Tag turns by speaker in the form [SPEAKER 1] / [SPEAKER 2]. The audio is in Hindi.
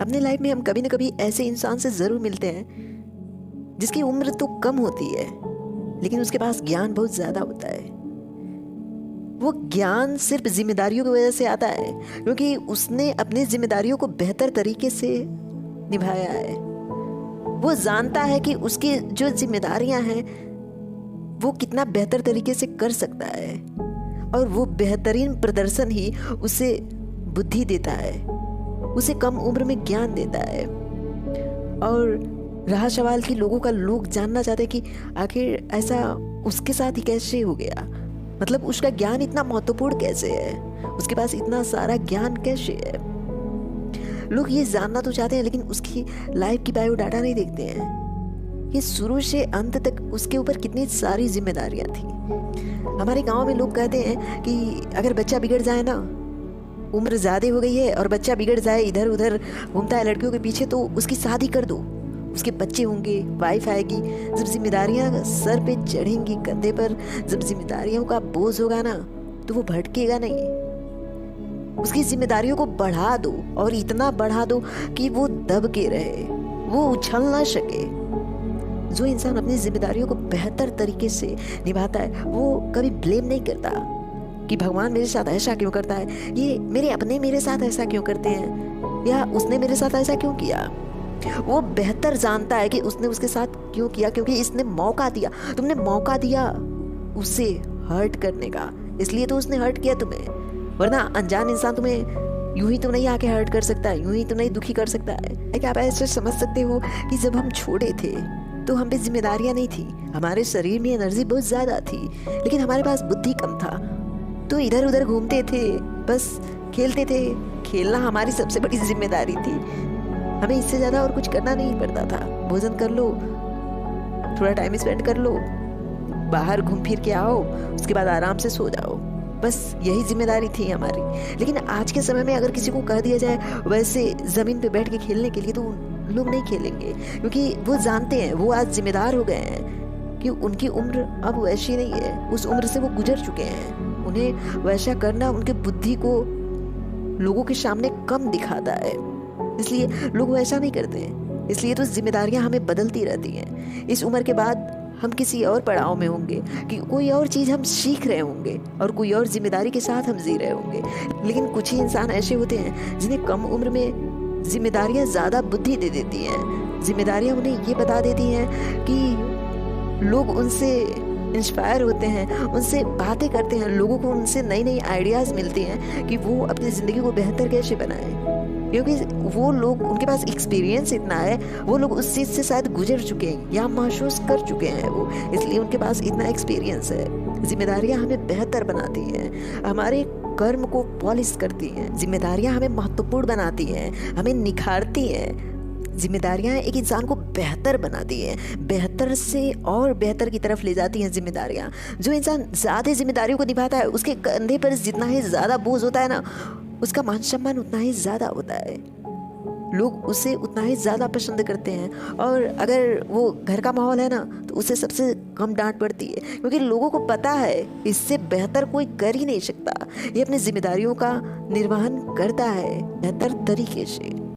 [SPEAKER 1] अपने लाइफ में हम कभी ना कभी ऐसे इंसान से ज़रूर मिलते हैं जिसकी उम्र तो कम होती है लेकिन उसके पास ज्ञान बहुत ज़्यादा होता है। वो ज्ञान सिर्फ जिम्मेदारियों की वजह से आता है क्योंकि उसने अपनी जिम्मेदारियों को बेहतर तरीके से निभाया है। वो जानता है कि उसकी जो जिम्मेदारियां हैं वो कितना बेहतर तरीके से कर सकता है और वो बेहतरीन प्रदर्शन ही उसे बुद्धि देता है, उसे कम उम्र में ज्ञान देता है। और रहा सवाल कि लोग जानना चाहते हैं कि आखिर ऐसा उसके साथ ही कैसे हो गया, मतलब उसका ज्ञान इतना महत्वपूर्ण कैसे है, उसके पास इतना सारा ज्ञान कैसे है। लोग ये जानना तो चाहते हैं लेकिन उसकी लाइफ की बायोडाटा नहीं देखते हैं कि शुरू से अंत तक उसके ऊपर कितनी सारी जिम्मेदारियां थी। हमारे गांव में लोग कहते हैं कि अगर बच्चा बिगड़ जाए ना, उम्र ज़्यादा हो गई है और बच्चा बिगड़ जाए, इधर उधर घूमता है लड़कियों के पीछे, तो उसकी शादी कर दो, उसके बच्चे होंगे, वाइफ आएगी। जब जिम्मेदारियां सर पे चढ़ेंगी कंधे पर, जब जिम्मेदारियों का बोझ होगा ना तो वो भटकेगा नहीं। उसकी जिम्मेदारियों को बढ़ा दो और इतना बढ़ा दो कि वो दब के रहे, वो उछल ना सके। जो इंसान अपनी जिम्मेदारियों को बेहतर तरीके से निभाता है वो कभी ब्लेम नहीं करता कि भगवान मेरे साथ ऐसा क्यों करता है, ये मेरे अपने मेरे साथ ऐसा क्यों करते हैं, या उसने मेरे साथ ऐसा क्यों किया। वो बेहतर जानता है कि उसने उसके साथ क्यों किया, क्योंकि इसने मौका दिया, तुमने मौका दिया उसे हर्ट करने का, इसलिए तो उसने हर्ट किया तुम्हें। वरना अनजान इंसान तुम्हें यूं ही तो नहीं आके हर्ट कर सकता है, यूं ही तो नहीं दुखी कर सकता है। क्या आप ऐसे समझ सकते हो कि जब हम छोटे थे तो हम पे जिम्मेदारियां नहीं थी, हमारे शरीर में एनर्जी बहुत ज़्यादा थी लेकिन हमारे पास बुद्धि कम था, तो इधर उधर घूमते थे, बस खेलते थे। खेलना हमारी सबसे बड़ी जिम्मेदारी थी, हमें इससे ज़्यादा और कुछ करना नहीं पड़ता था। भोजन कर लो, थोड़ा टाइम स्पेंड कर लो, बाहर घूम फिर के आओ, उसके बाद आराम से सो जाओ, बस यही जिम्मेदारी थी हमारी। लेकिन आज के समय में अगर किसी को कह दिया जाए वैसे ज़मीन पे बैठ के खेलने के लिए, तो लोग नहीं खेलेंगे क्योंकि वो जानते हैं, वो आज जिम्मेदार हो गए हैं कि उनकी उम्र अब वैसी नहीं है, उस उम्र से वो गुजर चुके हैं। उन्हें वैसा करना उनके बुद्धि को लोगों के सामने कम दिखाता है, इसलिए लोग वैसा नहीं करते हैं। इसलिए तो जिम्मेदारियां हमें बदलती रहती हैं। इस उम्र के बाद हम किसी और पड़ाव में होंगे कि कोई और चीज़ हम सीख रहे होंगे और कोई और जिम्मेदारी के साथ हम जी रहे होंगे। लेकिन कुछ ही इंसान ऐसे होते हैं जिन्हें कम उम्र में जिम्मेदारियां ज़्यादा बुद्धि दे देती हैं। जिम्मेदारियां उन्हें ये बता देती हैं कि लोग उनसे इंस्पायर होते हैं, उनसे बातें करते हैं, लोगों को उनसे नई नई आइडियाज़ मिलती हैं कि वो अपनी ज़िंदगी को बेहतर कैसे बनाएं, क्योंकि वो लोग, उनके पास एक्सपीरियंस इतना है, वो लोग उस चीज़ से शायद गुजर चुके हैं या महसूस कर चुके हैं वो, इसलिए उनके पास इतना एक्सपीरियंस है। जिम्मेदारियां हमें बेहतर बनाती हैं, हमारे कर्म को पॉलिश करती हैं। जिम्मेदारियां हमें महत्वपूर्ण बनाती हैं, हमें निखारती हैं। जिम्मेदारियां एक इंसान को बेहतर बनाती हैं, बेहतर से और बेहतर की तरफ ले जाती हैं जिम्मेदारियां। जो इंसान ज़्यादा जिम्मेदारियों को निभाता है उसके कंधे पर जितना ही ज़्यादा बोझ होता है ना, उसका मान सम्मान उतना ही ज़्यादा होता है, लोग उसे उतना ही ज़्यादा पसंद करते हैं। और अगर वो घर का माहौल है ना तो उसे सबसे कम डांट पड़ती है, क्योंकि लोगों को पता है इससे बेहतर कोई कर ही नहीं सकता, ये अपनी जिम्मेदारियों का निर्वहन करता है बेहतर तरीके से।